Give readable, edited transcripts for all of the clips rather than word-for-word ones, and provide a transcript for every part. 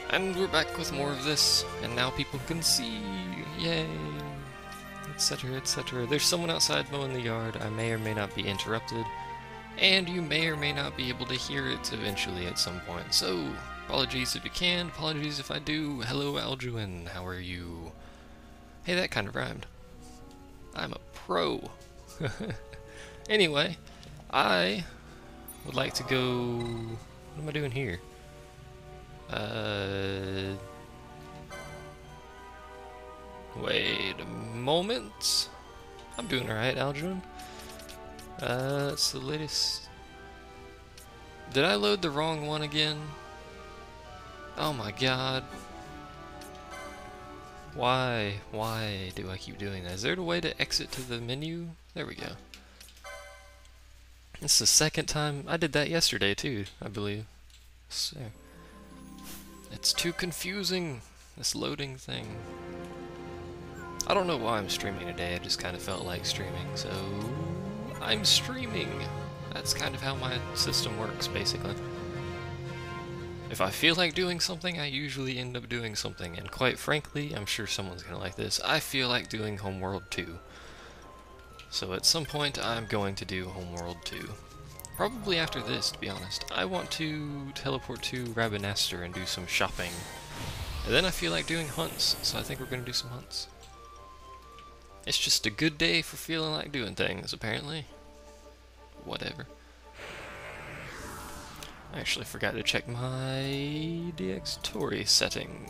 And we're back with more of this, and now people can see, yay, etc, etc. There's someone outside mowing the yard. I may or may not be interrupted, and you may or may not be able to hear it eventually at some point. So, apologies if you can, apologies if I do. Hello, Alduin, how are you? Hey, that kind of rhymed. I'm a pro. Anyway, I would like to go... What am I doing here? Wait a moment. I'm doing alright, Alduin. It's the latest... Did I load the wrong one again? Oh my god. Why do I keep doing that? Is there a way to exit to the menu? There we go. It's the second time. I did that yesterday too, I believe. So, it's too confusing, this loading thing. I don't know why I'm streaming today, I just kind of felt like streaming, so I'm streaming. That's kind of how my system works, basically. If I feel like doing something, I usually end up doing something, and quite frankly, I'm sure someone's gonna like this, I feel like doing Homeworld 2. So at some point, I'm going to do Homeworld 2. Probably after this, to be honest. I want to teleport to Rabanastre and do some shopping. And then I feel like doing hunts, so I think we're gonna do some hunts. It's just a good day for feeling like doing things, apparently. Whatever. I actually forgot to check my DX Tory settings.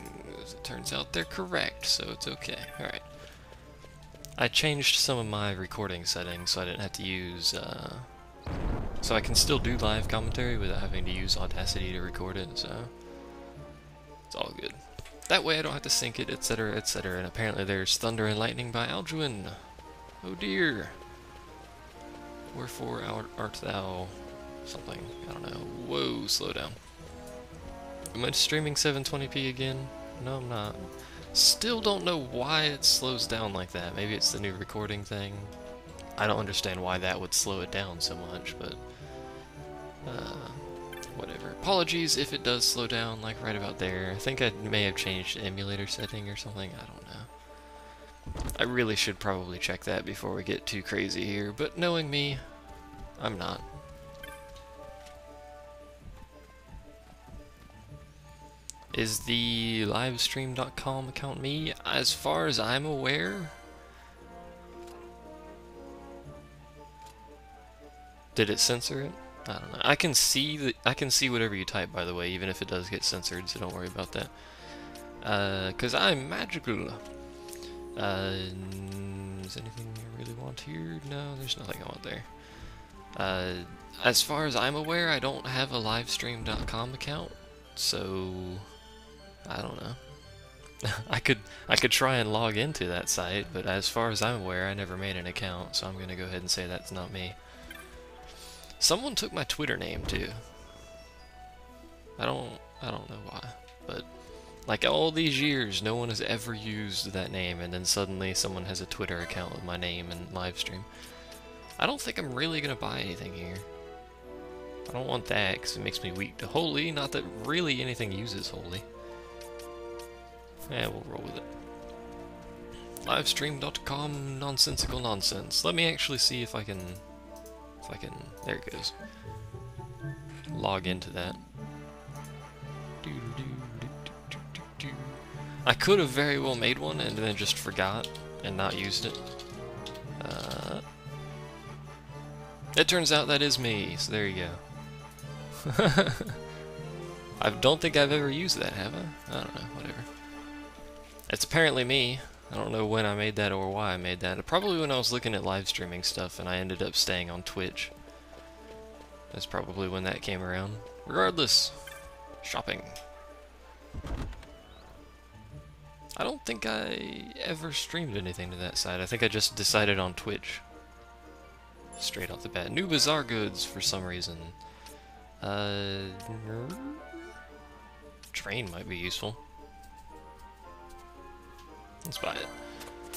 It turns out they're correct, so it's okay. Alright. I changed some of my recording settings so I didn't have to use, so I can still do live commentary without having to use Audacity to record it, so it's all good. That way I don't have to sync it, etc, etc, and apparently there's Thunder and Lightning by Alduin. Oh dear. Wherefore art thou... something, I don't know. Whoa, slow down. Am I streaming 720p again? No, I'm not. Still don't know why it slows down like that. Maybe it's the new recording thing. I don't understand why that would slow it down so much, but... whatever. Apologies if it does slow down, like right about there. I think I may have changed the emulator setting or something, I don't know. I really should probably check that before we get too crazy here, but knowing me, I'm not. Is the livestream.com account me? As far as I'm aware... Did it censor it? I don't know. I can see whatever you type, by the way, even if it does get censored, so don't worry about that. 'Cause I'm magical. Is anything I really want here? No, there's nothing I want there. As far as I'm aware, I don't have a livestream.com account, so I don't know. I could try and log into that site, but as far as I'm aware, I never made an account, so I'm gonna go ahead and say that's not me. Someone took my Twitter name too. I don't know why, but like all these years, no one has ever used that name, and then suddenly someone has a Twitter account with my name and livestream. I don't think I'm really gonna buy anything here. I don't want that because it makes me weak to holy. Not that really anything uses holy. Yeah, we'll roll with it. Livestream.com nonsensical nonsense. Let me actually see if I can. There it goes. Log into that. I could have very well made one and then just forgot and not used it. It turns out that is me, so there you go. I don't think I've ever used that, have I? I don't know, whatever. It's apparently me. I don't know when I made that or why I made that. Probably when I was looking at live streaming stuff and I ended up staying on Twitch. That's probably when that came around. Regardless, shopping. I don't think I ever streamed anything to that site. I think I just decided on Twitch. Straight off the bat. New Bazaar goods for some reason. Train might be useful. Let's buy it.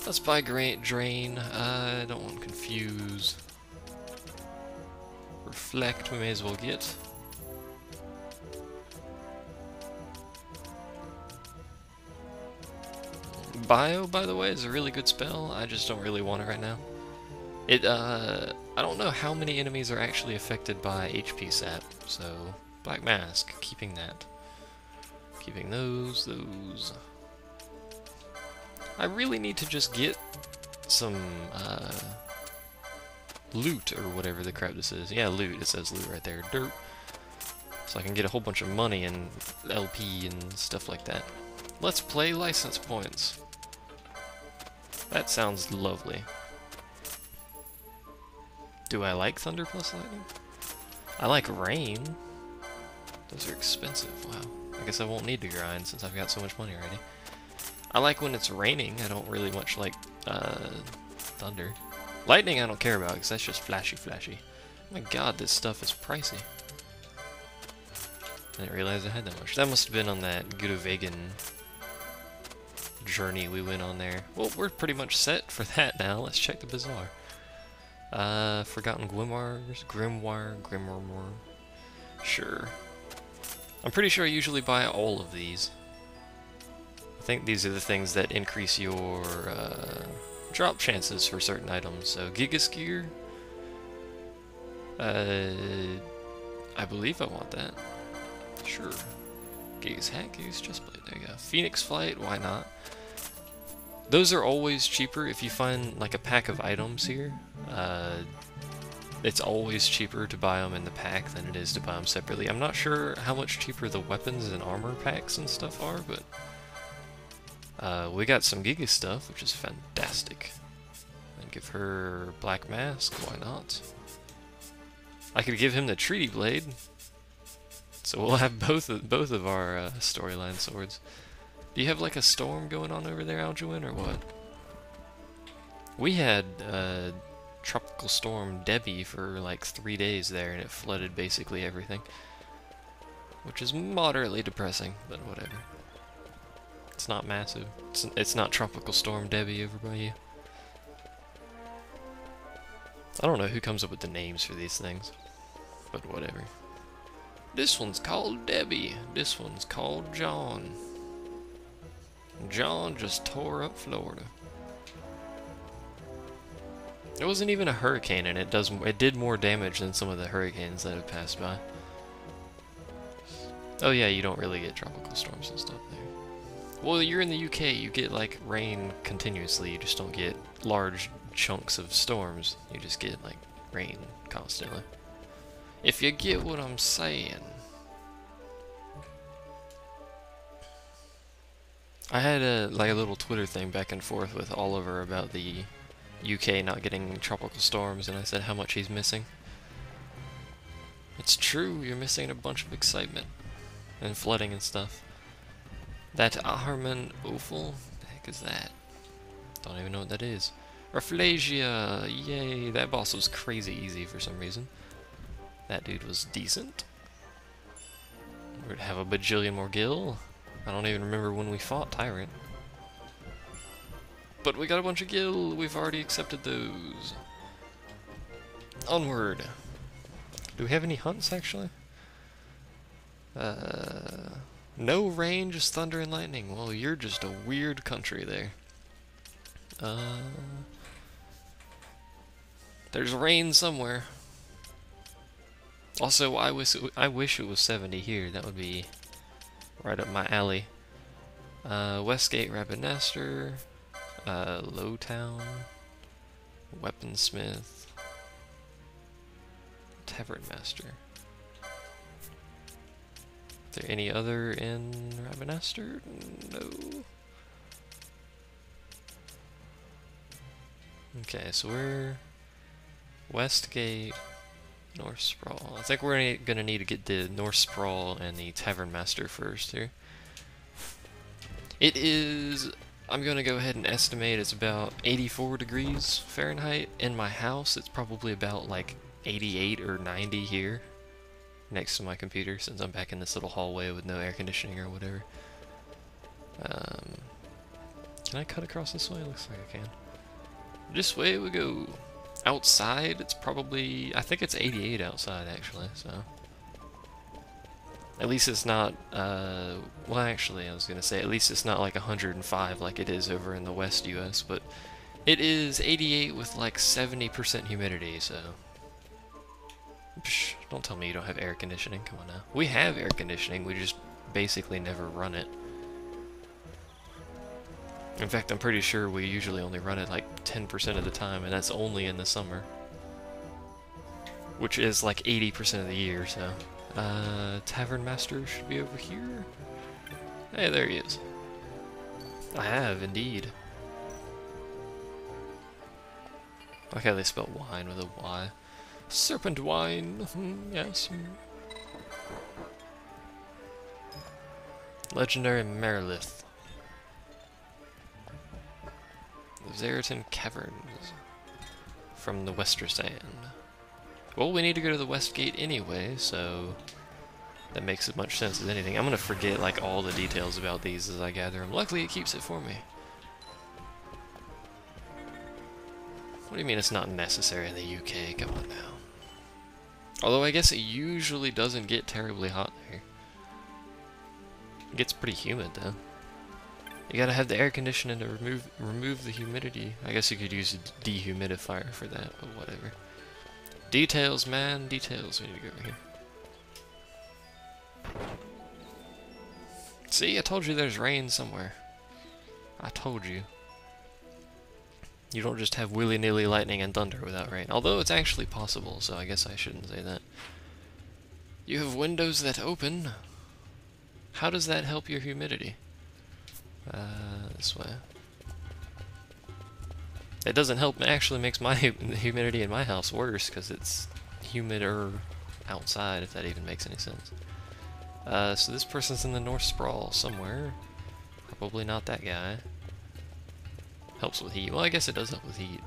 Let's buy Drain. I don't want Confuse. Reflect we may as well get. Bio, by the way, is a really good spell. I just don't really want it right now. I don't know how many enemies are actually affected by HP sap, so Black Mask, keeping that. Keeping those. I really need to just get some, loot, or whatever the crap this is. Yeah, loot, it says loot right there. Dirt. So I can get a whole bunch of money and LP and stuff like that. Let's play license points. That sounds lovely. Do I like Thunder plus Lightning? I like Rain. Those are expensive, wow. I guess I won't need to grind since I've got so much money already. I like when it's raining. I don't really much like Thunder. Lightning I don't care about because that's just flashy. Oh my god, this stuff is pricey. I didn't realize I had that much. That must have been on that Gudovegan journey we went on there. Well, we're pretty much set for that now. Let's check the bazaar. Forgotten Grimoire. Sure. I'm pretty sure I usually buy all of these. I think these are the things that increase your drop chances for certain items. So Gigas Gear. I believe I want that. Sure. Gigas Hat, Gigas Chestplate, there you go. Phoenix Flight, why not? Those are always cheaper if you find like a pack of items here. It's always cheaper to buy them in the pack than it is to buy them separately. I'm not sure how much cheaper the weapons and armor packs and stuff are, but we got some Giga stuff, which is fantastic. And give her Black Mask, why not? I could give him the Treaty Blade, so we'll have both of our storyline swords. Do you have like a storm going on over there, Alduin, or what? We had Tropical Storm Debbie for like 3 days there, and it flooded basically everything. Which is moderately depressing, but whatever. It's not massive. It's not Tropical Storm Debbie over by you. I don't know who comes up with the names for these things, but whatever. This one's called Debbie. This one's called John. John just tore up Florida. There wasn't even a hurricane, and it did more damage than some of the hurricanes that have passed by. Oh yeah, you don't really get tropical storms and stuff there. Well, you're in the UK, you get like rain continuously, you just don't get large chunks of storms, you just get like rain constantly. If you get what I'm saying. I had a little Twitter thing back and forth with Oliver about the UK not getting tropical storms, and I said how much he's missing. It's true, you're missing a bunch of excitement and flooding and stuff. That Ahriman Ophel? The heck is that? Don't even know what that is. Rafflesia! Yay! That boss was crazy easy for some reason. That dude was decent. We'd have a bajillion more gil. I don't even remember when we fought Tyrant. But we got a bunch of gil. We've already accepted those. Onward. Do we have any hunts, actually? No rain, just thunder and lightning. Well, you're just a weird country there. There's rain somewhere. Also, I wish it was 70 here. That would be right up my alley. Westgate Rabbinaster. Lowtown. Weaponsmith. Tavern Master. Is there any other in Rabbinaster? No. Okay, so we're Westgate, North Sprawl. I think we're gonna need to get the North Sprawl and the Tavern Master first here. It is, I'm gonna go ahead and estimate it's about 84 degrees Fahrenheit. In my house, it's probably about like 88 or 90 here, next to my computer, since I'm back in this little hallway with no air conditioning or whatever. Can I cut across this way? Looks like I can. This way we go. Outside, it's probably, I think it's 88 outside actually, so. At least it's not, well actually I was gonna say, at least it's not like 105 like it is over in the West US, but it is 88 with like 70% humidity, so... Psh, don't tell me you don't have air conditioning, come on now. We have air conditioning, we just basically never run it. In fact, I'm pretty sure we usually only run it like 10% of the time, and that's only in the summer. Which is like 80% of the year, so... Tavern Master should be over here. Hey, there he is. I have, indeed. I like how they spell wine with a Y. Serpent wine, yes. Legendary Merilith. The Zeratin Caverns. From the Wester Sand. Well, we need to go to the West Gate anyway, so that makes as much sense as anything. I'm gonna forget like all the details about these as I gather them. Luckily, it keeps it for me. What do you mean it's not necessary in the UK? Come on now. Although I guess it usually doesn't get terribly hot there. It gets pretty humid though. You gotta have the air conditioning to remove the humidity. I guess you could use a dehumidifier for that, but whatever. Details, man, details. We need to go over here. See, I told you there's rain somewhere. I told you. You don't just have willy-nilly lightning and thunder without rain. Although it's actually possible, so I guess I shouldn't say that. You have windows that open. How does that help your humidity? This way. It doesn't help, it actually makes my humidity in my house worse, because it's humider outside, if that even makes any sense. So this person's in the North Sprawl somewhere. Probably not that guy. Helps with heat. Well, I guess it does help with heat.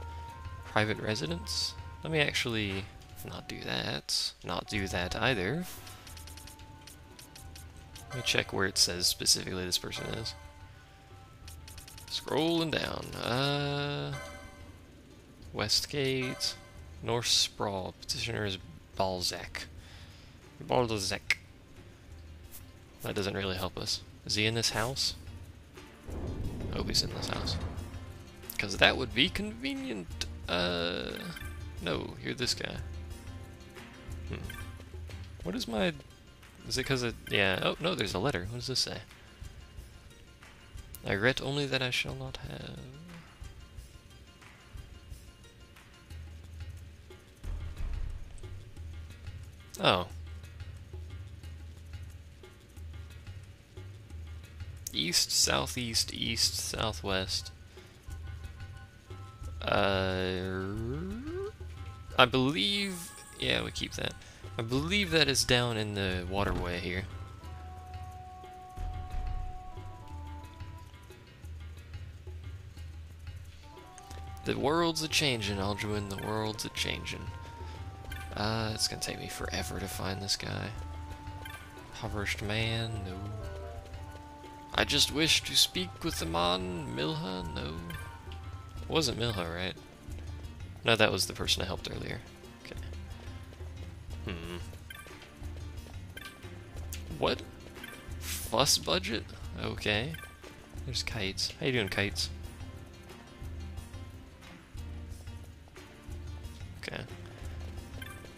Private residence? Let me actually not do that. Not do that either. Let me check where it says specifically this person is. Scrolling down. Westgate. North Sprawl. Petitioner is Balzac. Balzac. That doesn't really help us. Is he in this house? I hope he's in this house. Because that would be convenient. No, you're this guy. What is my... Is it because it... Yeah, oh, no, there's a letter. What does this say? I regret only that I shall not have... Oh. East, southeast, east, southwest. I believe... Yeah, we keep that. I believe that is down in the waterway here. The world's a-changin', Alduin, the world's a-changin'. It's gonna take me forever to find this guy. Impoverished man, no. I just wish to speak with the man, Milha, no. It wasn't Milha, right? No, that was the person I helped earlier. Okay. What? Fuss budget? Okay. There's Kites. How you doing, Kites? Okay.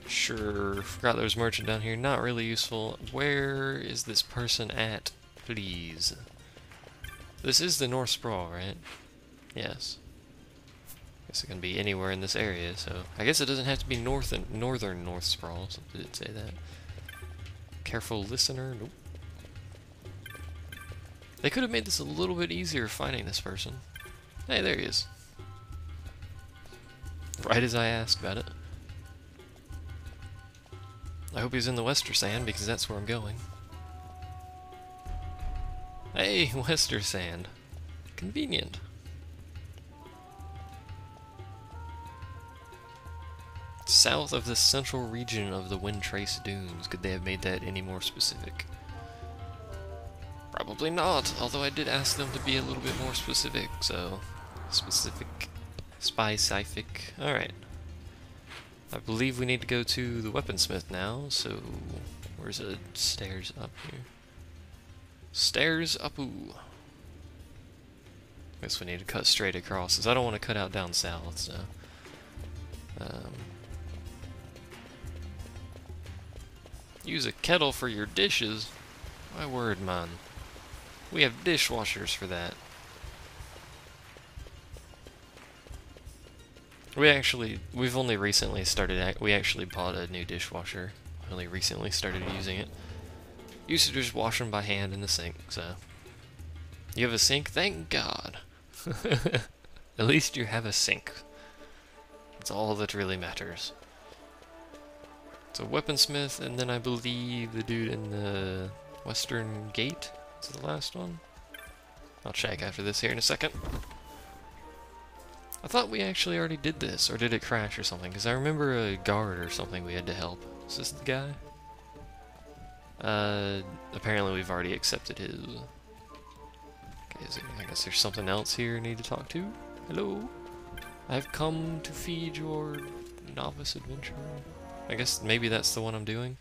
Sure, forgot there was merchant down here. Not really useful. Where is this person at, please? This is the North Sprawl, right? Yes. Guess it can be anywhere in this area, so... I guess it doesn't have to be northern North Sprawl, so did it say that? Careful listener? Nope. They could have made this a little bit easier finding this person. Hey, there he is. Right as I asked about it. I hope he's in the Wester Sand, because that's where I'm going. Hey, Wester Sand. Convenient. South of the central region of the Windtrace Dunes. Could they have made that any more specific? Probably not, although I did ask them to be a little bit more specific, so... Specific. Specific. Alright. I believe we need to go to the weaponsmith now, so... Where's the stairs up here? Stairs up-oo. Guess we need to cut straight across, because I don't want to cut out down south, so... use a kettle for your dishes? My word, man. We have dishwashers for that. We've only recently started, we actually bought a new dishwasher. Only recently started using it. Used to just wash them by hand in the sink, so. You have a sink? Thank God. At least you have a sink. That's all that really matters. It's a weaponsmith, and then I believe the dude in the western gate is the last one. I'll check after this here in a second. I thought we actually already did this, or did it crash or something? Because I remember a guard or something we had to help. Is this the guy? Apparently we've already accepted his. Okay, I guess there's something else here I need to talk to. Hello? I've come to feed your novice adventurer. I guess maybe that's the one I'm doing.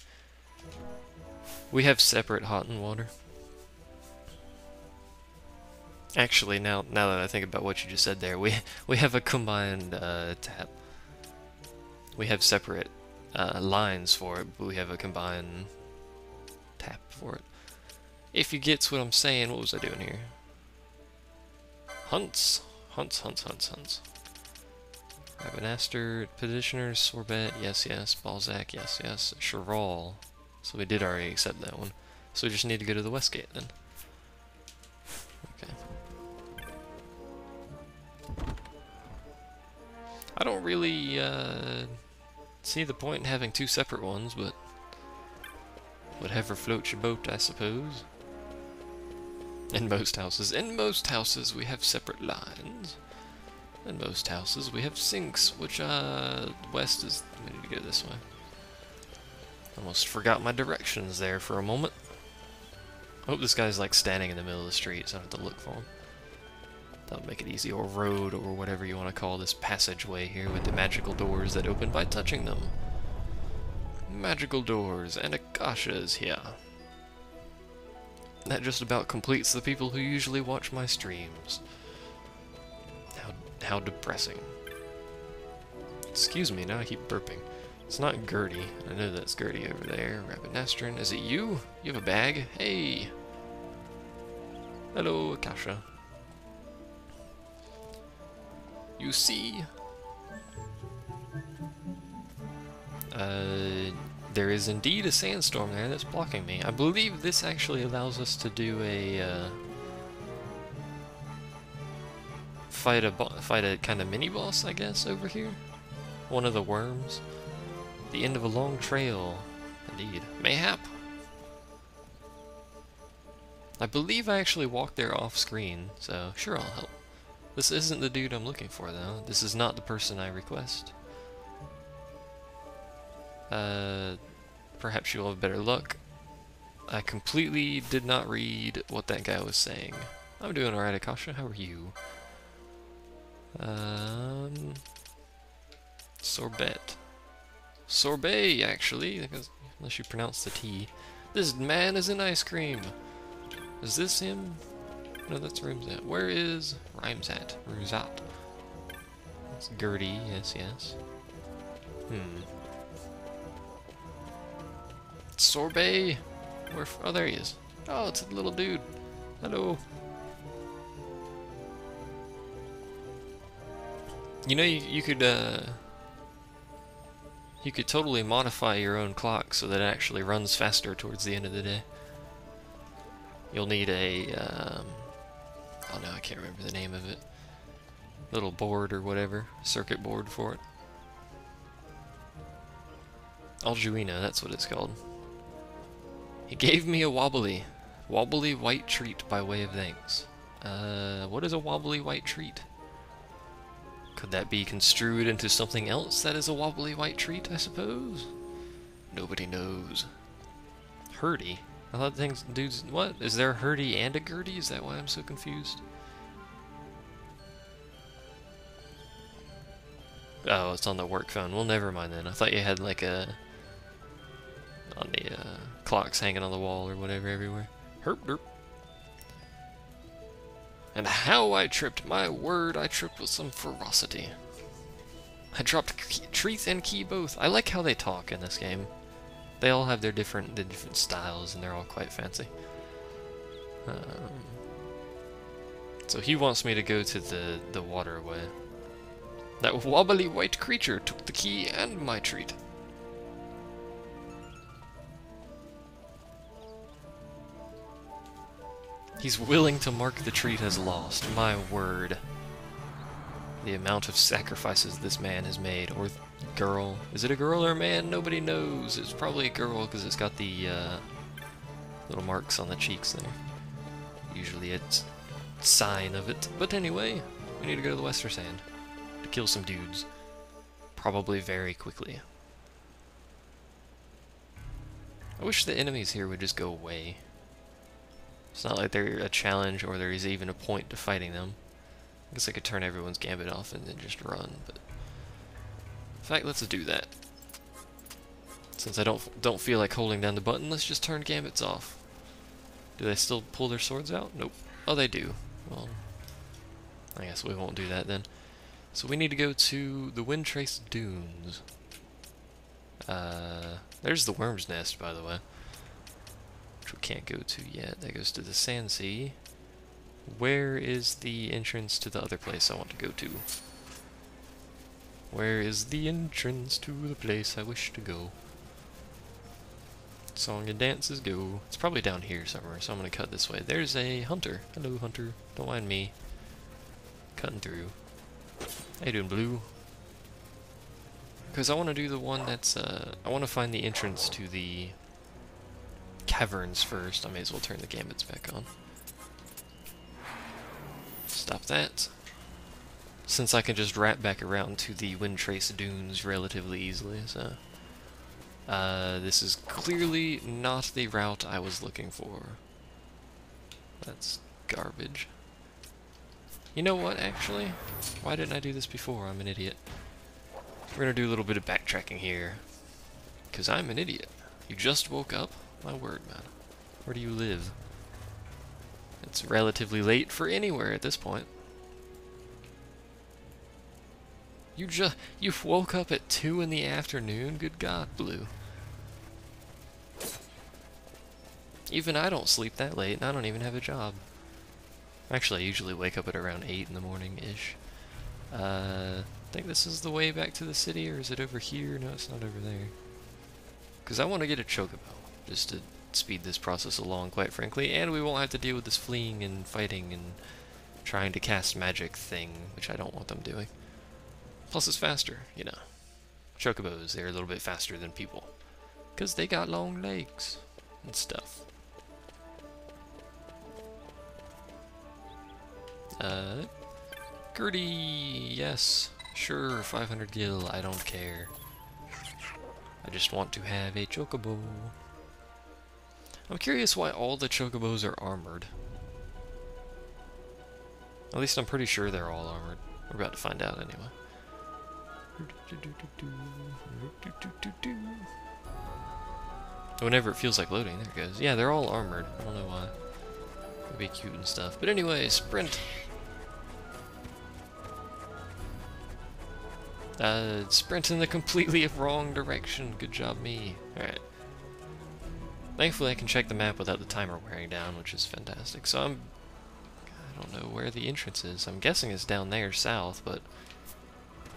We have separate hot and water. Actually, now that I think about what you just said there, we have a combined tap. We have separate lines for it, but we have a combined tap for it. If you gets what I'm saying, what was I doing here? Hunts. Ravenaster, Petitioners, Sorbet, yes, Balzac, yes, Cheval. So we did already accept that one. So we just need to go to the Westgate then. Okay. I don't really see the point in having two separate ones, but whatever floats your boat, I suppose. In most houses we have separate lines. In most houses we have sinks, which west is, we need to go this way. Almost forgot my directions there for a moment. I hope this guy's like standing in the middle of the street, so I don't have to look for him. That'll make it easy, or road, or whatever you want to call this passageway here with the magical doors that open by touching them. Magical doors, and Akasha is here. That just about completes the people who usually watch my streams. How depressing. Excuse me, now I keep burping. It's not Gertie. I know that's Gertie over there. Rabbit is it you? You have a bag? Hey! Hello, Akasha. You see? There is indeed a sandstorm there that's blocking me. I believe this actually allows us to do a, fight a kind of mini-boss, I guess, over here. One of the worms. The end of a long trail. Indeed. Mayhap. I believe I actually walked there off-screen, so sure, I'll help. This isn't the dude I'm looking for, though. This is not the person I request. Perhaps you'll have better luck. I completely did not read what that guy was saying. I'm doing alright, Akasha. How are you? Sorbet. Sorbet, actually, because unless you pronounce the T. This man is in ice cream. Is this him? No, that's Rimsat. Where is Rimsat? Rimsat. That's Gertie, yes. Sorbet! Where? Oh, there he is. Oh, it's a little dude. Hello. You know, you could totally modify your own clock so that it actually runs faster towards the end of the day. You'll need a, oh no, I can't remember the name of it. Little board or whatever, circuit board for it. Aljuina, that's what it's called. He gave me a wobbly white treat by way of thanks. What is a wobbly white treat? Could that be construed into something else that is a wobbly white treat, I suppose? Nobody knows. Hurdy? I thought things, dudes, what? Is there a Hurdy and a Gertie? Is that why I'm so confused? Oh, it's on the work phone. Well, never mind then. I thought you had like a... on the clocks hanging on the wall or whatever everywhere. Herp derp. And how I tripped, my word, I tripped with some ferocity. I dropped Treat and Key both. I like how they talk in this game. They all have their different styles, and they're all quite fancy. So he wants me to go to the waterway. That wobbly white creature took the key and my treat. He's willing to mark the treat as lost. My word. The amount of sacrifices this man has made. Or girl. Is it a girl or a man? Nobody knows. It's probably a girl because it's got the little marks on the cheeks there. Usually it's a sign of it. But anyway, we need to go to the Western Sand to kill some dudes. Probably very quickly. I wish the enemies here would just go away. It's not like they're a challenge or there is even a point to fighting them. I guess I could turn everyone's gambit off and then just run, but in fact, let's do that. Since I don't feel like holding down the button, let's just turn gambits off. Do they still pull their swords out? Nope. Oh, they do. Well, I guess we won't do that then. So we need to go to the Windtrace Dunes. There's the Worm's Nest, by the way, which we can't go to yet. That goes to the Sand Sea. Where is the entrance to the other place I want to go to? Where is the entrance to the place I wish to go? Song and dances go. It's probably down here somewhere, so I'm gonna cut this way. There's a hunter. Hello, hunter. Don't mind me. Cutting through. How you doing, Blue? Because I want to do the one that's, I want to find the entrance to the caverns first. I may as well turn the gambits back on. Stop that. Since I can just wrap back around to the Windtrace Dunes relatively easily, so... this is clearly not the route I was looking for. That's garbage. You know what, actually? Why didn't I do this before? I'm an idiot. We're gonna do a little bit of backtracking here. Because I'm an idiot. You just woke up? My word, man. Where do you live? It's relatively late for anywhere at this point. You woke up at 2 in the afternoon? Good God, Blue. Even I don't sleep that late, and I don't even have a job. Actually, I usually wake up at around 8 in the morning-ish. I think this is the way back to the city, or is it over here? No, it's not over there. Because I want to get a chocobo, just to speed this process along, quite frankly, and we won't have to deal with this fleeing and fighting and trying to cast magic thing, which I don't want them doing. Plus it's faster, you know. Chocobos, they're a little bit faster than people. Because they got long legs and stuff. Gertie, yes, sure, 500 gil, I don't care. I just want to have a chocobo. I'm curious why all the chocobos are armored. At least I'm pretty sure they're all armored. We're about to find out anyway. Whenever it feels like loading, there it goes. Yeah, they're all armored. I don't know why. It'd be cute and stuff. But anyway, sprint. Sprint in the completely wrong direction. Good job, me. Alright. Thankfully, I can check the map without the timer wearing down, which is fantastic. So I don't know where the entrance is. I'm guessing it's down there, south, but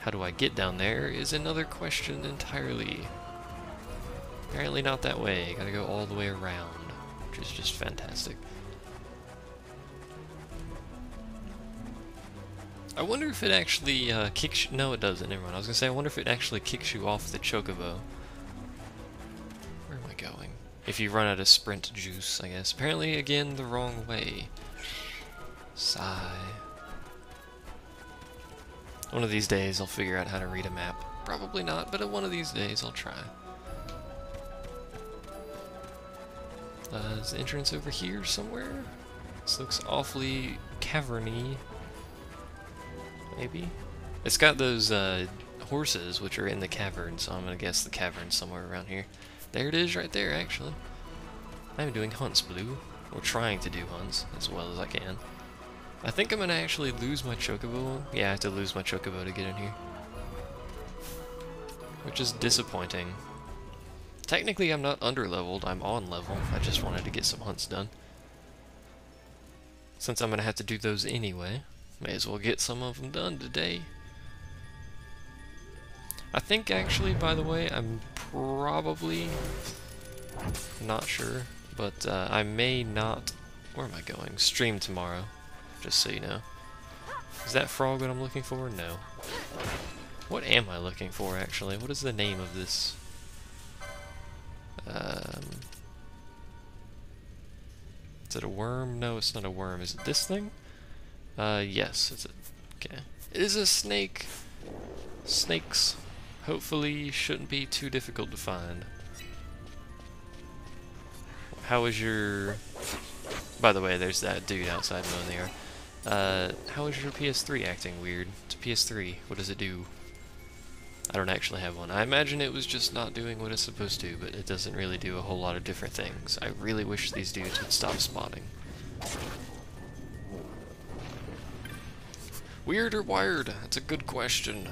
how do I get down there is another question entirely. Apparently not that way. Gotta go all the way around, which is just fantastic. I wonder if it actually kicks you... No, it doesn't. Never mind. I was gonna say, I wonder if it actually kicks you off the chocobo. Where am I going? If you run out of sprint juice, I guess. Apparently, again, the wrong way. Sigh. One of these days, I'll figure out how to read a map. Probably not, but one of these days, I'll try. Is the entrance over here somewhere? This looks awfully caverny. Maybe? It's got those horses, which are in the cavern, so I'm gonna guess the cavern's somewhere around here. There it is right there, actually. I'm doing hunts, Blue. Or trying to do hunts as well as I can. I think I'm gonna actually lose my chocobo. Yeah, I have to lose my chocobo to get in here. Which is disappointing. Technically, I'm not under-leveled, I'm on level. I just wanted to get some hunts done. Since I'm gonna have to do those anyway, may as well get some of them done today. I think actually, by the way, I'm probably not sure, but I may not, where am I going? Stream tomorrow, just so you know. Is that frog what I'm looking for? No. What am I looking for actually? What is the name of this? Is it a worm? No, it's not a worm. Is it this thing? Yes, it's a, okay. It is a snake. Snakes hopefully shouldn't be too difficult to find. How is your... By the way, there's that dude outside mowing the yard. How is your PS3 acting weird? It's a PS3. What does it do? I don't actually have one. I imagine it was just not doing what it's supposed to, but it doesn't really do a whole lot of different things. I really wish these dudes would stop spotting. Weird or wired? That's a good question.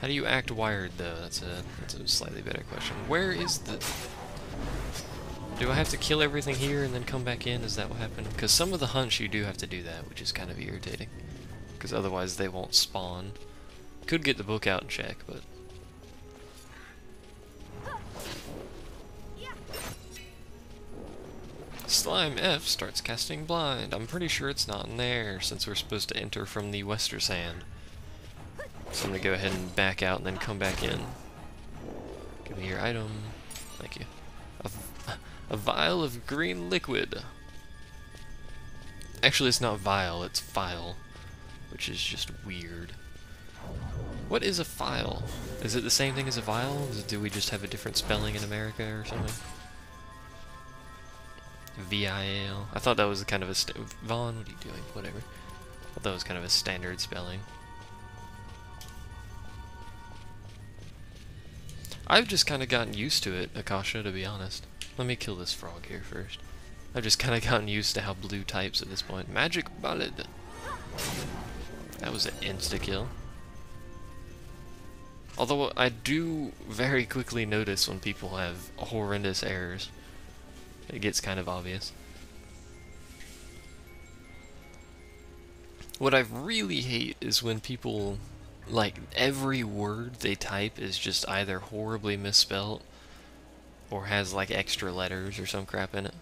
How do you act wired, though? That's a slightly better question. Where is the... Do I have to kill everything here and then come back in? Is that what happened? Because some of the hunts you do have to do that, which is kind of irritating. Because otherwise they won't spawn. Could get the book out and check, but... Slime F starts casting blind. I'm pretty sure it's not in there, since we're supposed to enter from the Wester Sand. So I'm gonna go ahead and back out and then come back in. Give me your item. Thank you. A vial of green liquid. Actually, it's not vial, it's file. Which is just weird. What is a file? Is it the same thing as a vial? Do we just have a different spelling in America or something? V-I-A-L. I thought that was kind of a... Vaughn, what are you doing? Whatever. I thought that was kind of a standard spelling. I've just kind of gotten used to it, Akasha, to be honest. Let me kill this frog here first. I've just kind of gotten used to how Blue types at this point. Magic Bullet! That was an insta-kill. Although I do very quickly notice when people have horrendous errors. It gets kind of obvious. What I really hate is when people, like, every word they type is just either horribly misspelled or has, like, extra letters or some crap in it.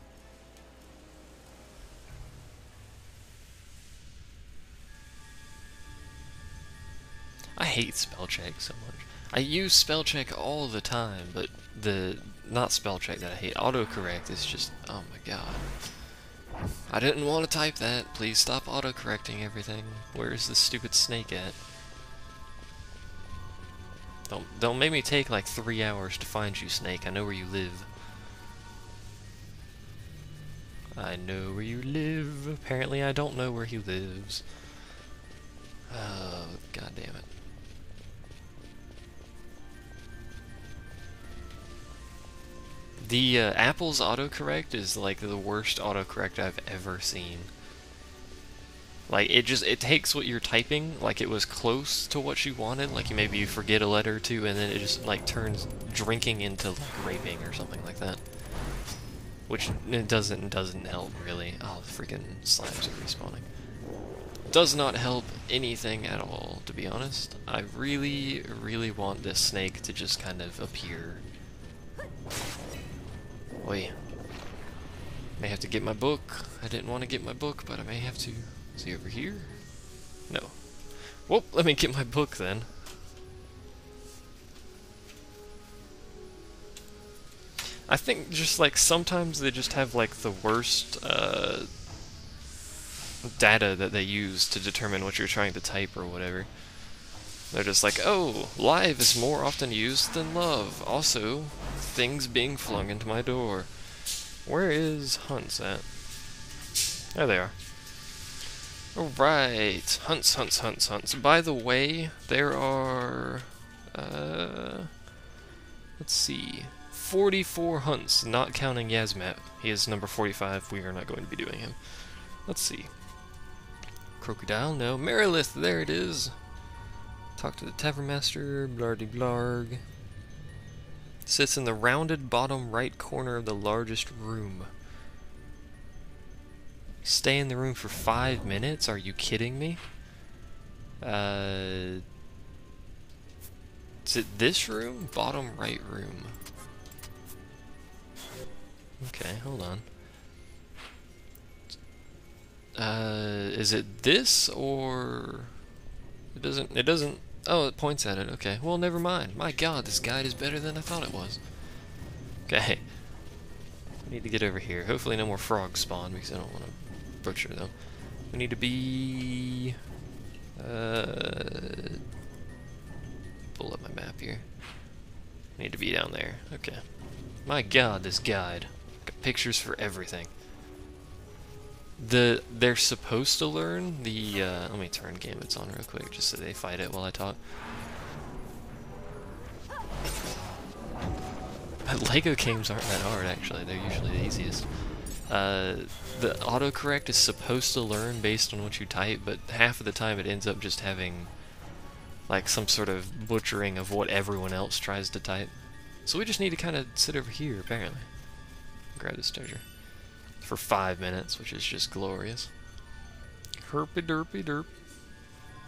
I hate spell check so much. I use spell check all the time, but the not spell check that I hate, autocorrect is just, oh my god. I didn't want to type that. Please stop autocorrecting everything. Where's this stupid snake at? Don't make me take like 3 hours to find you, snake. I know where you live. I know where you live. Apparently I don't know where he lives. Oh, god damn it. The Apple's autocorrect is like the worst autocorrect I've ever seen. Like, it takes what you're typing, like it was close to what you wanted, like maybe you forget a letter or two, and then it just like turns drinking into like raping or something like that. Which it doesn't help really. Oh, the freaking slimes are respawning. Does not help anything at all, to be honest. I really, really want this snake to just kind of appear. Oi. May have to get my book. I didn't want to get my book, but I may have to. Is he over here? No. Well, let me get my book then. I think just like sometimes they just have like the worst data that they use to determine what you're trying to type or whatever. They're just like, oh, live is more often used than love. Also, things being flung into my door. Where is hunts at? There they are. Alright, hunts, hunts, hunts, hunts. By the way, there are, let's see, 44 hunts, not counting Yazmat. He is number 45. We are not going to be doing him. Let's see. Crocodile, no. Marilith, there it is. Talk to the Tavern Master, blardy blarg. Sits in the rounded bottom right corner of the largest room. Stay in the room for 5 minutes? Are you kidding me? Is it this room? Bottom right room. Okay, hold on. Is it this or it doesn't oh, it points at it. Okay. Well, never mind. My god, this guide is better than I thought it was. Okay. We need to get over here. Hopefully no more frogs spawn because I don't want to butcher them. We need to be pull up my map here. We need to be down there. Okay. My god, this guide. Got pictures for everything. They're supposed to learn the let me turn gambits on real quick just so they fight it while I talk. But Lego games aren't that hard actually, they're usually the easiest. The autocorrect is supposed to learn based on what you type, but half of the time it ends up just having like some sort of butchering of what everyone else tries to type. So we just need to kind of sit over here apparently. Grab this treasure. For 5 minutes, which is just glorious. Herpy derpy derp.